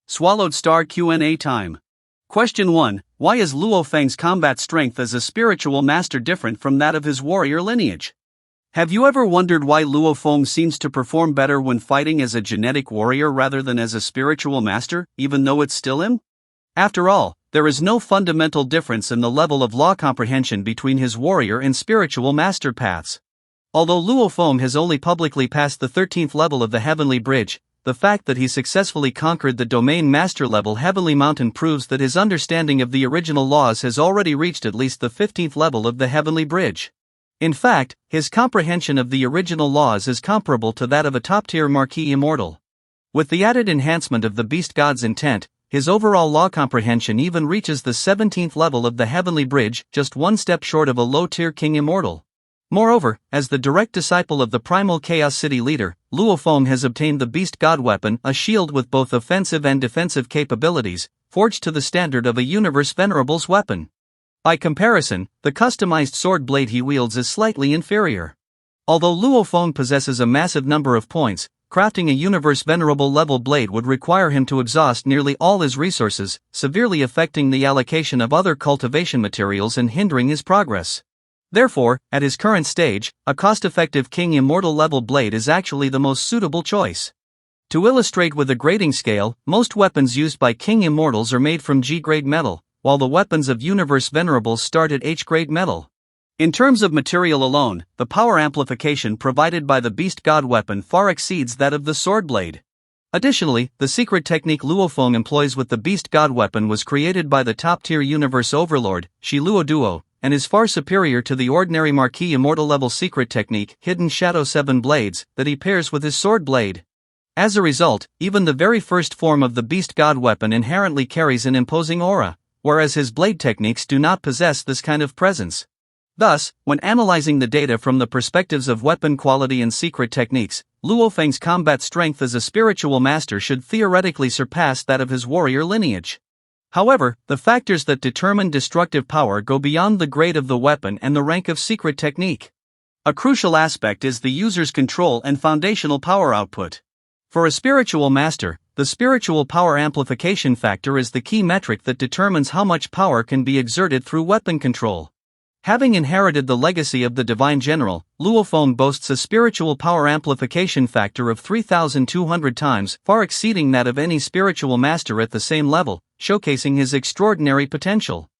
Swallowed Star Q&A time. Question 1. Why is Luo Feng's combat strength as a spiritual master different from that of his warrior lineage? Have you ever wondered why Luo Feng seems to perform better when fighting as a genetic warrior rather than as a spiritual master, even though it's still him? After all, there is no fundamental difference in the level of law comprehension between his warrior and spiritual master paths. Although Luo Feng has only publicly passed the 13th level of the Heavenly Bridge, the fact that he successfully conquered the Domain Master level Heavenly Mountain proves that his understanding of the original laws has already reached at least the 15th level of the Heavenly Bridge. In fact, his comprehension of the original laws is comparable to that of a top-tier Marquis Immortal. With the added enhancement of the Beast God's intent, his overall law comprehension even reaches the 17th level of the Heavenly Bridge, just one step short of a low-tier King Immortal. Moreover, as the direct disciple of the primal Chaos City leader, Luo Feng has obtained the Beast God weapon, a shield with both offensive and defensive capabilities, forged to the standard of a Universe Venerable's weapon. By comparison, the customized sword blade he wields is slightly inferior. Although Luo Feng possesses a massive number of points, crafting a Universe Venerable level blade would require him to exhaust nearly all his resources, severely affecting the allocation of other cultivation materials and hindering his progress. Therefore, at his current stage, a cost-effective King Immortal-level blade is actually the most suitable choice. To illustrate with a grading scale, most weapons used by King Immortals are made from G-grade metal, while the weapons of Universe Venerables start at H-grade metal. In terms of material alone, the power amplification provided by the Beast God weapon far exceeds that of the sword blade. Additionally, the secret technique Luo Feng employs with the Beast God weapon was created by the top-tier Universe Overlord, Shi Luo Duo, and is far superior to the ordinary Marquis Immortal-level secret technique, Hidden Shadow 7 Blades, that he pairs with his sword blade. As a result, even the very first form of the Beast God weapon inherently carries an imposing aura, whereas his blade techniques do not possess this kind of presence. Thus, when analyzing the data from the perspectives of weapon quality and secret techniques, Luo Feng's combat strength as a spiritual master should theoretically surpass that of his warrior lineage. However, the factors that determine destructive power go beyond the grade of the weapon and the rank of secret technique. A crucial aspect is the user's control and foundational power output. For a spiritual master, the spiritual power amplification factor is the key metric that determines how much power can be exerted through weapon control. Having inherited the legacy of the Divine General, Luo Feng boasts a spiritual power amplification factor of 3,200 times, far exceeding that of any spiritual master at the same level, showcasing his extraordinary potential.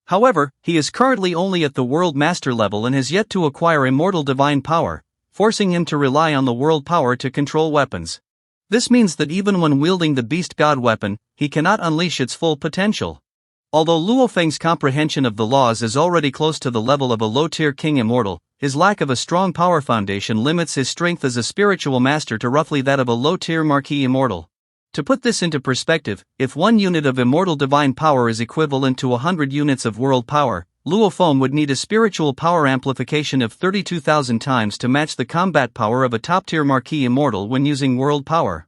However, he is currently only at the World Master level and has yet to acquire immortal divine power, forcing him to rely on the world power to control weapons. This means that even when wielding the Beast God weapon, he cannot unleash its full potential. Although Luo Feng's comprehension of the laws is already close to the level of a low-tier King Immortal, his lack of a strong power foundation limits his strength as a spiritual master to roughly that of a low-tier Marquis Immortal. To put this into perspective, if 1 unit of immortal divine power is equivalent to 100 units of world power, Luo Feng would need a spiritual power amplification of 32,000 times to match the combat power of a top-tier Marquis Immortal when using world power.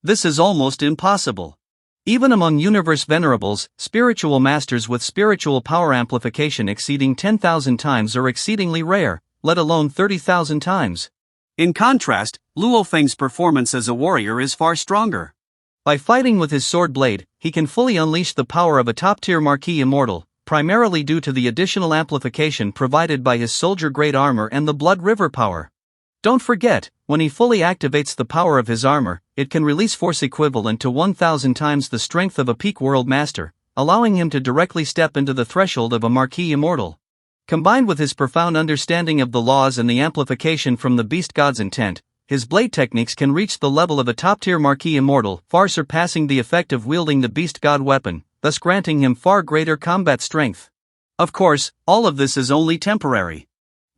This is almost impossible. Even among Universe Venerables, spiritual masters with spiritual power amplification exceeding 10,000 times are exceedingly rare, let alone 30,000 times. In contrast, Luo Feng's performance as a warrior is far stronger. By fighting with his sword blade, he can fully unleash the power of a top-tier Marquis Immortal, primarily due to the additional amplification provided by his soldier-grade armor and the Blood River power. Don't forget, when he fully activates the power of his armor, it can release force equivalent to 1,000 times the strength of a peak world master, allowing him to directly step into the threshold of a Marquis Immortal. Combined with his profound understanding of the laws and the amplification from the Beast God's intent, his blade techniques can reach the level of a top-tier Marquis Immortal, far surpassing the effect of wielding the Beast God weapon, thus granting him far greater combat strength. Of course, all of this is only temporary.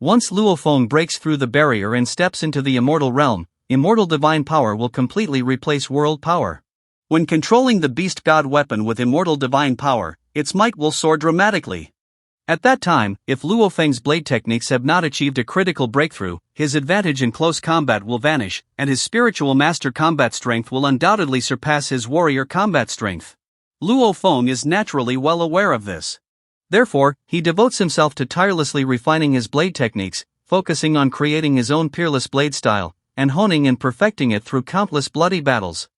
Once Luo Feng breaks through the barrier and steps into the immortal realm, immortal divine power will completely replace world power. When controlling the Beast God weapon with immortal divine power, its might will soar dramatically. At that time, if Luo Feng's blade techniques have not achieved a critical breakthrough, his advantage in close combat will vanish, and his spiritual master combat strength will undoubtedly surpass his warrior combat strength. Luo Feng is naturally well aware of this. Therefore, he devotes himself to tirelessly refining his blade techniques, focusing on creating his own peerless blade style, and honing and perfecting it through countless bloody battles.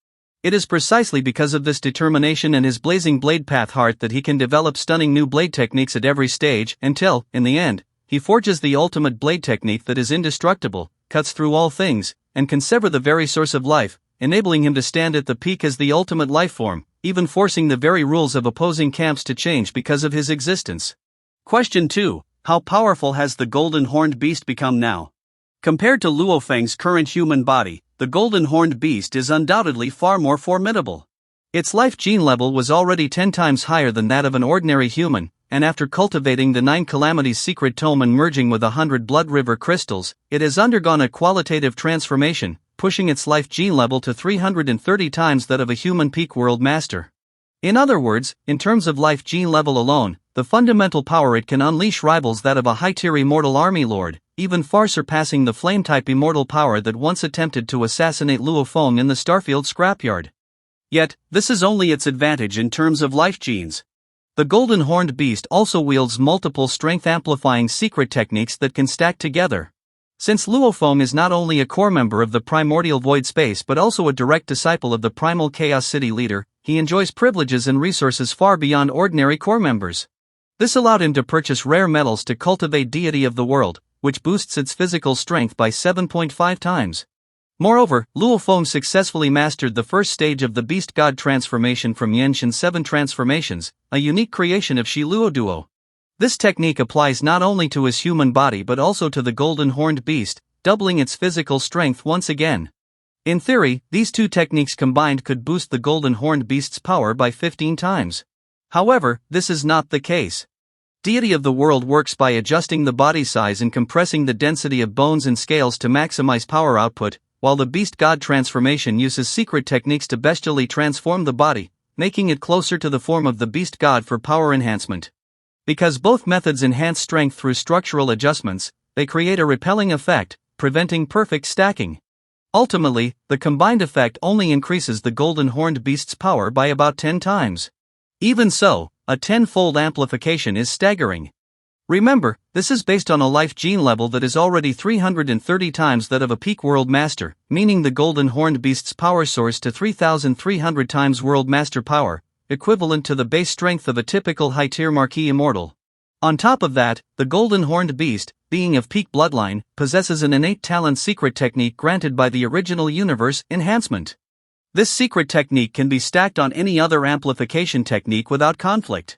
It is precisely because of this determination and his blazing blade path heart that he can develop stunning new blade techniques at every stage until, in the end, he forges the ultimate blade technique that is indestructible, cuts through all things, and can sever the very source of life, enabling him to stand at the peak as the ultimate life form, even forcing the very rules of opposing camps to change because of his existence. Question 2. How powerful has the golden horned beast become now? Compared to Luo Feng's current human body, the golden horned beast is undoubtedly far more formidable. Its life gene level was already 10 times higher than that of an ordinary human, and after cultivating the 9 calamities secret tome and merging with 100 blood river crystals, it has undergone a qualitative transformation, pushing its life gene level to 330 times that of a human peak world master. In other words, in terms of life gene level alone, the fundamental power it can unleash rivals that of a high-tier immortal army lord, even far surpassing the flame-type immortal power that once attempted to assassinate Luo Feng in the Starfield scrapyard. Yet, this is only its advantage in terms of life genes. The golden horned beast also wields multiple strength-amplifying secret techniques that can stack together. Since Luo Feng is not only a core member of the primordial void space but also a direct disciple of the primal chaos city leader, he enjoys privileges and resources far beyond ordinary core members. This allowed him to purchase rare metals to cultivate deity of the world, which boosts its physical strength by 7.5 times. Moreover, Luo Feng successfully mastered the first stage of the beast god transformation from Yenshin 7 transformations, a unique creation of Shi Luo Duo. This technique applies not only to his human body but also to the golden horned beast, doubling its physical strength once again. In theory, these two techniques combined could boost the golden horned beast's power by 15 times. However, this is not the case. Deity of the world works by adjusting the body size and compressing the density of bones and scales to maximize power output, while the beast god transformation uses secret techniques to bestially transform the body, making it closer to the form of the beast god for power enhancement. Because both methods enhance strength through structural adjustments, they create a repelling effect, preventing perfect stacking. Ultimately, the combined effect only increases the golden horned beast's power by about 10 times. Even so, a 10-fold amplification is staggering. Remember, this is based on a life gene level that is already 330 times that of a peak world master, meaning the golden horned beast's power soars to 3,300 times world master power, equivalent to the base strength of a typical high-tier Marquis Immortal. On top of that, the golden horned beast, being of peak bloodline, possesses an innate talent secret technique granted by the original universe enhancement. This secret technique can be stacked on any other amplification technique without conflict.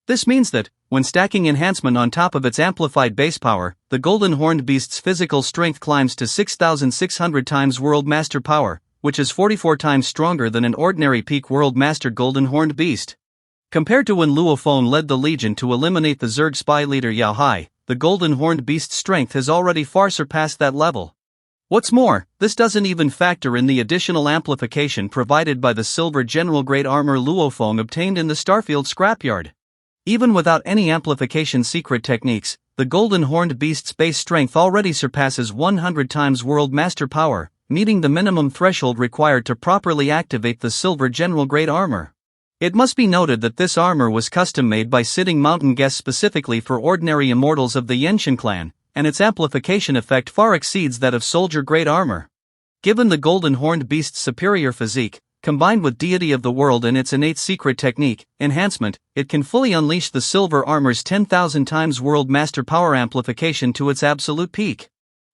This means that, when stacking enhancement on top of its amplified base power, the golden horned beast's physical strength climbs to 6,600 times world master power, which is 44 times stronger than an ordinary peak world master golden horned beast. Compared to when Luo Feng led the Legion to eliminate the Zerg spy leader Yao Hai, the golden horned beast's strength has already far surpassed that level. What's more, this doesn't even factor in the additional amplification provided by the silver general grade armor Luo Feng obtained in the Starfield scrapyard. Even without any amplification secret techniques, the golden horned beast's base strength already surpasses 100 times world master power, meeting the minimum threshold required to properly activate the silver general grade armor. It must be noted that this armor was custom made by Sitting Mountain guests specifically for ordinary immortals of the Yenshin clan, and its amplification effect far exceeds that of soldier grade armor. Given the golden horned beast's superior physique, combined with deity of the world and its innate secret technique, enhancement, it can fully unleash the silver armor's 10,000 times world master power amplification to its absolute peak.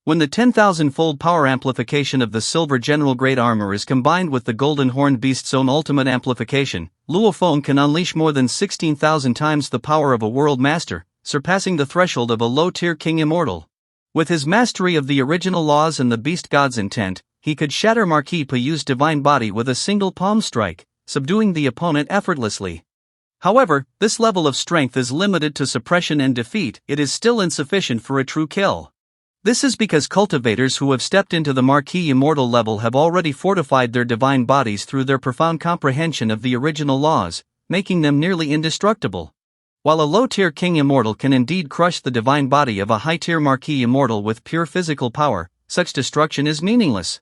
When the 10,000-fold power amplification of the silver general grade armor is combined with the golden horned beast's own ultimate amplification, Luo Feng can unleash more than 16,000 times the power of a world master, surpassing the threshold of a low-tier king immortal. With his mastery of the original laws and the beast god's intent, he could shatter Marquis Payu's divine body with a single palm strike, subduing the opponent effortlessly. However, this level of strength is limited to suppression and defeat. It is still insufficient for a true kill. This is because cultivators who have stepped into the Marquis Immortal-level have already fortified their divine bodies through their profound comprehension of the original laws, making them nearly indestructible. While a low-tier king immortal can indeed crush the divine body of a high-tier Marquis Immortal with pure physical power, such destruction is meaningless.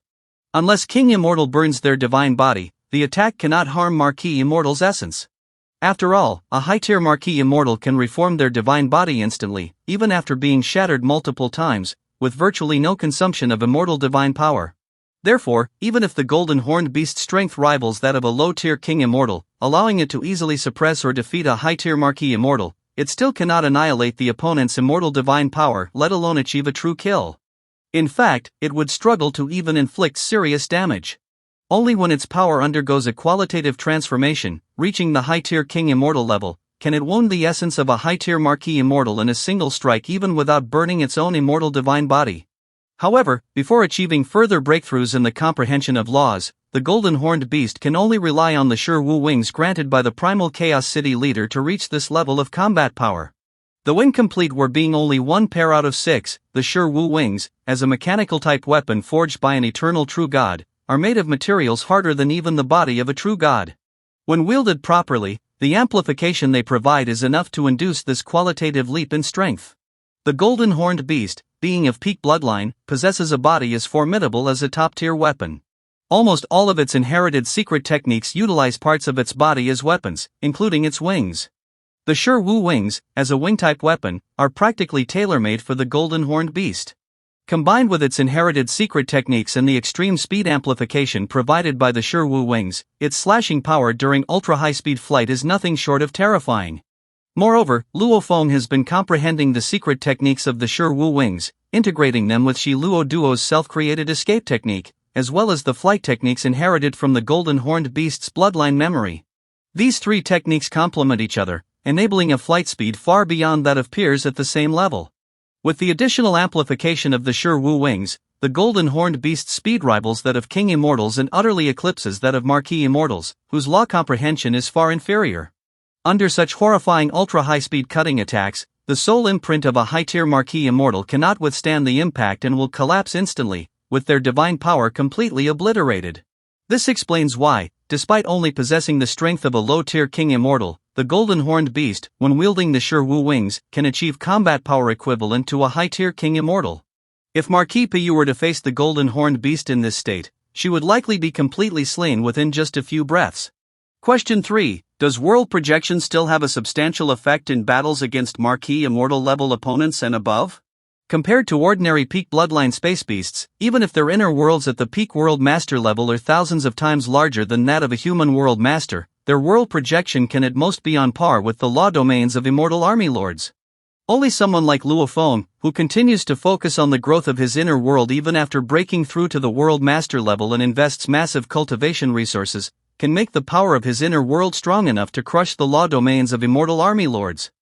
Unless King Immortal burns their divine body, the attack cannot harm Marquis Immortal's essence. After all, a high-tier Marquis Immortal can reform their divine body instantly, even after being shattered multiple times, with virtually no consumption of immortal divine power. Therefore, even if the golden horned beast's strength rivals that of a low-tier king immortal, allowing it to easily suppress or defeat a high-tier Marquis Immortal, it still cannot annihilate the opponent's immortal divine power, let alone achieve a true kill. In fact, it would struggle to even inflict serious damage. Only when its power undergoes a qualitative transformation, reaching the high-tier king immortal level, can it wound the essence of a high-tier Marquis Immortal in a single strike even without burning its own immortal divine body. However, before achieving further breakthroughs in the comprehension of laws, the golden horned beast can only rely on the sure Wu wings granted by the primal Chaos City leader to reach this level of combat power. Though incomplete were being only one pair out of 6, the sure Wu wings, as a mechanical type weapon forged by an eternal true god, are made of materials harder than even the body of a true god. When wielded properly, the amplification they provide is enough to induce this qualitative leap in strength. The golden horned beast, being of peak bloodline, possesses a body as formidable as a top-tier weapon. Almost all of its inherited secret techniques utilize parts of its body as weapons, including its wings. The sure Wu wings, as a wing-type weapon, are practically tailor-made for the golden horned beast. Combined with its inherited secret techniques and the extreme speed amplification provided by the sure Wu wings, its slashing power during ultra-high-speed flight is nothing short of terrifying. Moreover, Luo Feng has been comprehending the secret techniques of the sure Wu wings, integrating them with Shi Luo Duo's self-created escape technique, as well as the flight techniques inherited from the golden horned beast's bloodline memory. These 3 techniques complement each other, enabling a flight speed far beyond that of peers at the same level. With the additional amplification of the sure Wu wings, the golden horned beast's speed rivals that of king immortals and utterly eclipses that of Marquis Immortals, whose law comprehension is far inferior. Under such horrifying ultra-high-speed cutting attacks, the sole imprint of a high-tier Marquis Immortal cannot withstand the impact and will collapse instantly, with their divine power completely obliterated. This explains why, despite only possessing the strength of a low-tier king immortal, the golden horned beast, when wielding the sure Wu wings, can achieve combat power equivalent to a high-tier king immortal. If Marquis Pu were to face the golden horned beast in this state, she would likely be completely slain within just a few breaths. Question 3. Does world projection still have a substantial effect in battles against Marquis Immortal-level opponents and above? Compared to ordinary peak bloodline space beasts, even if their inner worlds at the peak world master level are thousands of times larger than that of a human world master, their world projection can at most be on par with the law domains of immortal army lords. Only someone like Luo Feng, who continues to focus on the growth of his inner world even after breaking through to the world master level and invests massive cultivation resources, can make the power of his inner world strong enough to crush the law domains of immortal army lords.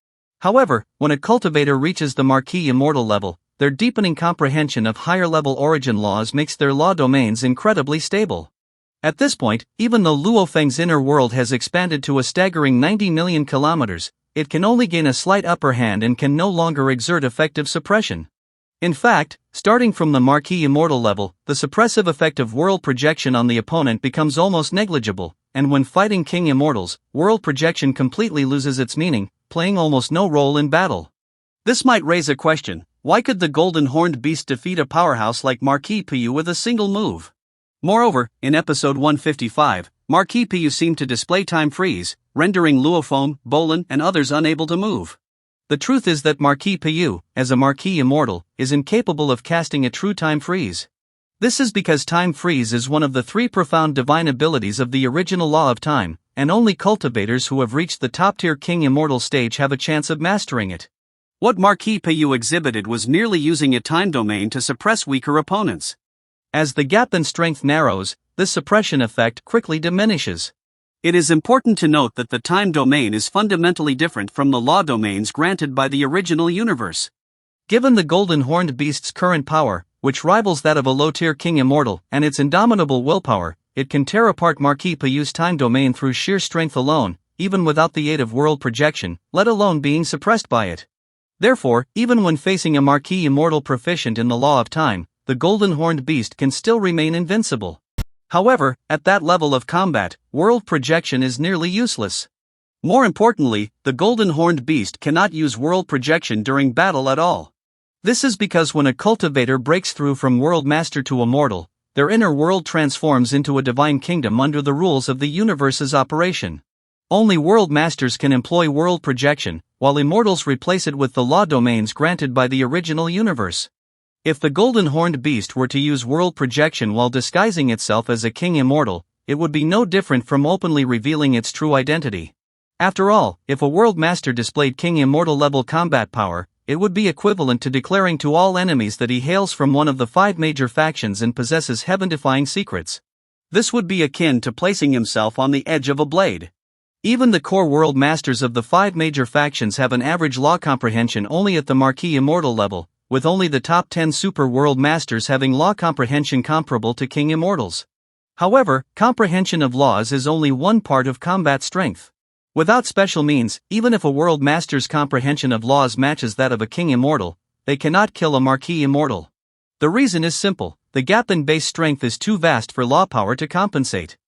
However, when a cultivator reaches the Marquis Immortal level, their deepening comprehension of higher-level origin laws makes their law domains incredibly stable. At this point, even though Luo Feng's inner world has expanded to a staggering 90 million kilometers, it can only gain a slight upper hand and can no longer exert effective suppression. In fact, starting from the Marquis Immortal level, the suppressive effect of world projection on the opponent becomes almost negligible, and when fighting King Immortals, world projection completely loses its meaning, playing almost no role in battle. This might raise a question: why could the golden horned beast defeat a powerhouse like Marquis Pu with a single move? Moreover, in episode 155, Marquis Pu seemed to display time freeze, rendering Luo Feng, Bolin, and others unable to move. The truth is that Marquis Pu, as a Marquis Immortal, is incapable of casting a true time freeze. This is because time freeze is one of the 3 profound divine abilities of the original law of time, and only cultivators who have reached the top-tier King Immortal stage have a chance of mastering it. What Marquis Pu exhibited was merely using a time domain to suppress weaker opponents. As the gap in strength narrows, this suppression effect quickly diminishes. It is important to note that the time domain is fundamentally different from the law domains granted by the original universe. Given the golden horned beast's current power, which rivals that of a low-tier King Immortal, and its indomitable willpower, it can tear apart Marquis Pu's time domain through sheer strength alone, even without the aid of world projection, let alone being suppressed by it. Therefore, even when facing a Marquis Immortal proficient in the law of time, the golden horned beast can still remain invincible. However, at that level of combat, world projection is nearly useless. More importantly, the golden horned beast cannot use world projection during battle at all. This is because when a cultivator breaks through from world master to immortal, their inner world transforms into a divine kingdom under the rules of the universe's operation. Only world masters can employ world projection, while immortals replace it with the law domains granted by the original universe. If the golden horned beast were to use world projection while disguising itself as a king immortal, it would be no different from openly revealing its true identity. After all, if a world master displayed king immortal-level combat power, it would be equivalent to declaring to all enemies that he hails from one of the 5 major factions and possesses heaven-defying secrets. This would be akin to placing himself on the edge of a blade. Even the core world masters of the 5 major factions have an average law comprehension only at the Marquis Immortal-level, with only the top 10 super world masters having law comprehension comparable to king immortals. However, comprehension of laws is only one part of combat strength. Without special means, even if a world master's comprehension of laws matches that of a king immortal, they cannot kill a Marquis Immortal. The reason is simple: the gap in base strength is too vast for law power to compensate.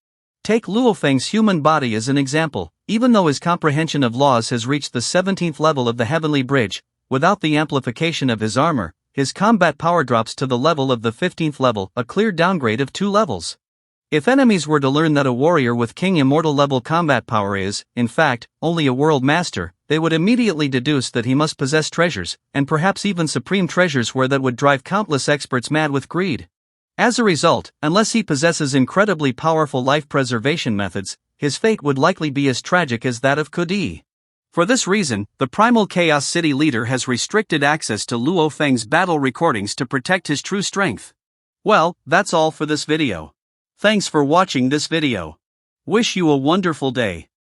Take Luo Feng's human body as an example. Even though his comprehension of laws has reached the 17th level of the Heavenly Bridge, without the amplification of his armor, his combat power drops to the level of the 15th level, a clear downgrade of 2 levels. If enemies were to learn that a warrior with king immortal level combat power is, in fact, only a world master, they would immediately deduce that he must possess treasures, and perhaps even supreme treasures that would drive countless experts mad with greed. As a result, unless he possesses incredibly powerful life preservation methods, his fate would likely be as tragic as that of Kudi. For this reason, the Primal Chaos City leader has restricted access to Luo Feng's battle recordings to protect his true strength. Well, that's all for this video. Thanks for watching this video. Wish you a wonderful day.